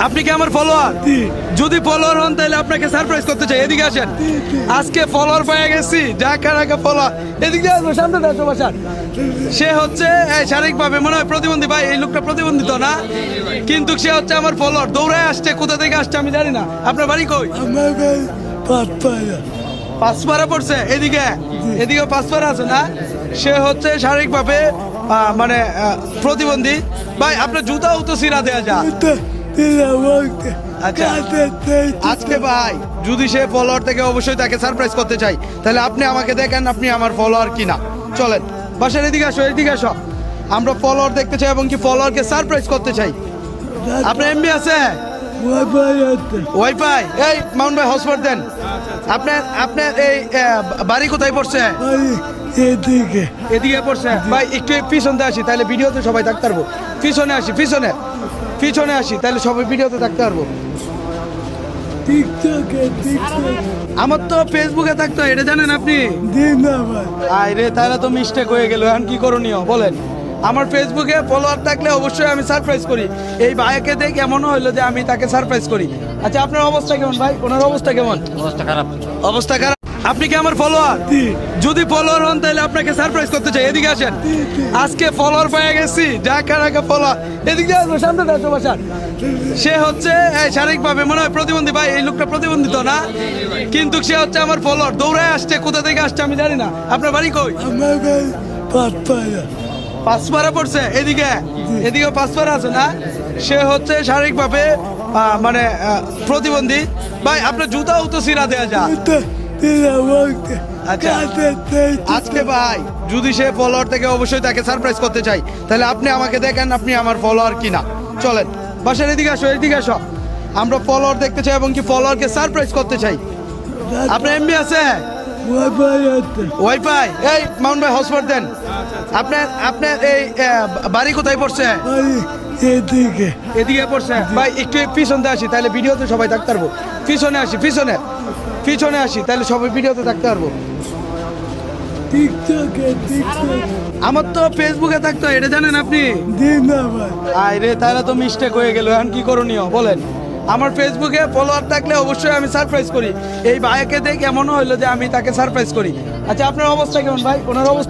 আপনি কি আমার ফলোয়ার? যদি ফলোয়ার হন তাহলে আপনাকে সারপ্রাইজ করতে চাই, এদিকে আসেন। আজকে ফলোয়ার পেয়ে গেছি, ঢাকা ফলোয়ার। এদিকে আসবো, সামনে আসো বাসার। সে হচ্ছে শারীরিকভাবে মনে হয় প্রতিবন্ধী। ভাই এই লোকটা প্রতিবন্ধী তো না, কিন্তু সে হচ্ছে আমার ফলোয়ার। দৌড়ায় আসছে, কোথা থেকে আসছে আমি জানি না। আপনার বাড়ি কই? আমার ভাই পাতপাড়া। পাঁচপাড়া পড়ছে, এদিকে এদিকে পাঁচপাড়া আছে না। সে হচ্ছে শারীরিকভাবে মানে প্রতিবন্ধী। ভাই আপনার জুতাও তো সিরা দেয়া যা। আচ্ছা আজকে ভাই যদি সে ফলোয়ার থেকে অবশ্যই তাকে সারপ্রাইজ করতে চাই, তাহলে আপনি আমাকে দেখেন আপনি আমার ফলোয়ার কিনা। চলেন বাসার এদিকে আসো, এদিকে আসো। আমরা ফলোয়ার দেখতে চাই এবং কি ফলোয়ারকে সারপ্রাইজ করতে চাই। আপনার এমবি আছে? ওয়াইফাই? এই মাউন্ট ভাই হটস্পট দেন। আপনার এই বাড়ি কোথায় পড়ছে? এদিকে এদিকে পড়ছে। ভাই একটু পিছনে আসি, তাহলে ভিডিওতে সবাই থাকতে পারবো। পিছনে আসি, পিছনে আসি, তাহলে সবাই ভিডিওতে থাকতে পারবো। টিকটকে আমার তো ফেসবুকে থাকতো, এটা জানেন আপনি? দিন না ভাই। আরে তাহলে তো মিস্টেক হয়ে গেল। এখন কি করণীয় বলেন? আমার ফেসবুকে ফলোয়ার থাকলে অবশ্যই আমি সারপ্রাইজ করি। এই ভাইকে দেখে এমনও হইলো যে আমি তাকে সারপ্রাইজ করি। আচ্ছা আপনার অবস্থা কেমন ভাই? ওনার অবস্থা কেমন? অবস্থা খারাপ। অবস্থা খারাপ। আপনি কি আমার ফলোয়ার? যদি ফলোয়ার হন তাহলে আপনাকে সারপ্রাইজ করতে চাই, এদিকে আসেন। আজকে ফলোয়ার পেয়ে গেছি, ঢাকা ফলোয়ার। এদিকে আসবো, সামনে আসো বাসার। সে হচ্ছে শারীরিকভাবে মনে হয় প্রতিবন্ধী। ভাই এই লোকটা প্রতিবন্ধী তো না, কিন্তু সে হচ্ছে আমার ফলোয়ার। দৌড়ায় আসছে, কোথা থেকে আসছে আমি জানি না। আপনার বাড়ি কই? আমার ভাই পাতপাড়া। পাঁচপাড়া পড়ছে, এদিকে এদিকে পাঁচপাড়া আছে না। সে হচ্ছে শারীরিকভাবে মানে প্রতিবন্ধী। ভাই আপনার জুতাও তো সিরা দেয়া যা। আচ্ছা আজকে ভাই যদি সে ফলোয়ার থেকে অবশ্যই তাকে সারপ্রাইজ করতে চাই, তাহলে আপনি আমাকে দেখেন আপনি আমার ফলোয়ার কিনা। চলেন বাসার এদিকে আসো, এদিকে আসো। আমরা ফলোয়ার দেখতে চাই এবং কি ফলোয়ারকে সারপ্রাইজ করতে চাই। আপনার এমবি আছে? ওয়াইফাই? এই মাউন্ট ভাই হটস্পট দেন। আপনার এই বাড়ি কোথায় পড়ছে? এদিকে এদিকে পড়ছে। ভাই একটু পিছনে আসি, তাহলে ভিডিওতে সবাই থাকতে পারবো। পিছনে আসি, পিছনে আসি, তাহলে সবাই ভিডিওতে থাকতে পারবো। টিকটকে আমার তো ফেসবুকে থাকতো, এটা জানেন আপনি? দিন না ভাই। আরে তাহলে তো মিস্টেক হয়ে গেল। এখন কি করণীয় বলেন? আমার ফেসবুকে ফলোয়ার থাকলে অবশ্যই আমি সারপ্রাইজ করি। এই ভাইকে দেখে এমনও হইলো যে আমি তাকে সারপ্রাইজ করি। আচ্ছা আপনার অবস্থা কেমন ভাই? ওনার অবস্থা